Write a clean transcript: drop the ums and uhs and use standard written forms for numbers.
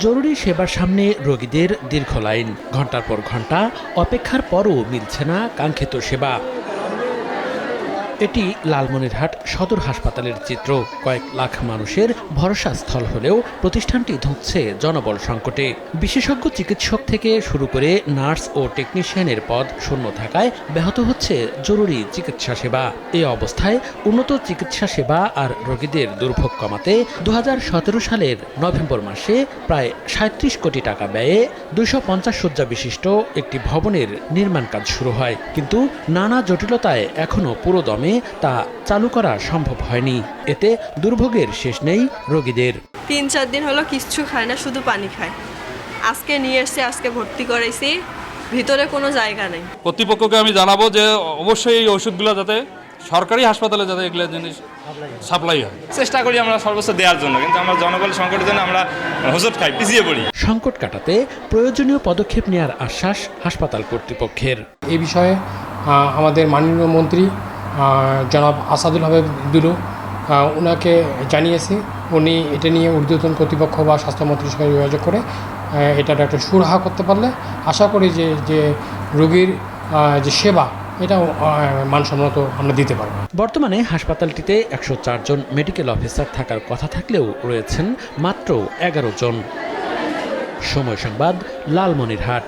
জরুরি সেবার সামনে রোগীদের দীর্ঘ লাইন, ঘন্টার পর ঘন্টা অপেক্ষার পরও মিলছে না কাঙ্ক্ষিত সেবা। এটি লালমনিরহাট সদর হাসপাতালের চিত্র। কয়েক লাখ মানুষের ভরসাস্থল হলেও প্রতিষ্ঠানটি ধুঁকছে জনবল সংকটে। বিশেষজ্ঞ চিকিৎসক থেকে শুরু করে নার্স ও টেকনিশিয়ানের পদ শূন্য থাকায় ব্যাহত হচ্ছে জরুরি চিকিৎসা সেবা। এই অবস্থায় উন্নত চিকিৎসা সেবা আর রোগীদের দুর্ভোগ কমাতে 2017 সালের নভেম্বর মাসে প্রায় 37 কোটি টাকা ব্যয়ে 250 শয্যা বিশিষ্ট একটি ভবনের নির্মাণ কাজ শুরু হয়। কিন্তু নানা জটিলতায় এখনও পুরোদমে তা চালু করা সম্ভব হয়নি। এতে দুর্ভোগের শেষ নেই রোগীদের। 3-4 দিন হলো কিচ্ছু খায় না, শুধু পানি খায়। আজকে নিয়ে এসেছি, আজকে ভর্তি করাইছি, ভিতরে কোনো জায়গা নেই। কর্তৃপক্ষকে আমি জানাবো যে অবশ্যই এই ওষুধগুলো যাতে সরকারি হাসপাতালে যাতে এগুলো জিনিস সাপ্লাই হয়। চেষ্টা করি আমরা সর্বোচ্চ দেওয়ার জন্য, কিন্তু আমরা জনবল সংকটের জন্য আমরা হোঁচট খাই, পিছিয়ে পড়ি। সংকট কাটাতে প্রয়োজনীয় পদক্ষেপ নেওয়ার আশ্বাস হাসপাতাল কর্তৃপক্ষের। এই বিষয়ে আমাদের মাননীয় মন্ত্রী জনাব আসাদুল হাবিব দুলু ওনাকে জানিয়েছি। উনি এটা নিয়ে ঊর্ধ্বতন কর্তৃপক্ষ বা স্বাস্থ্যমন্ত্রীর সঙ্গে যোগাযোগ করে এটার একটা সুরাহা করতে পারলে আশা করি যে রোগীর যে সেবা এটা মানসম্মত আমরা দিতে পারব। বর্তমানে হাসপাতালটিতে 104 জন মেডিকেল অফিসার থাকার কথা থাকলেও রয়েছেন মাত্র 11 জন। সময় সংবাদ, লালমনিরহাট।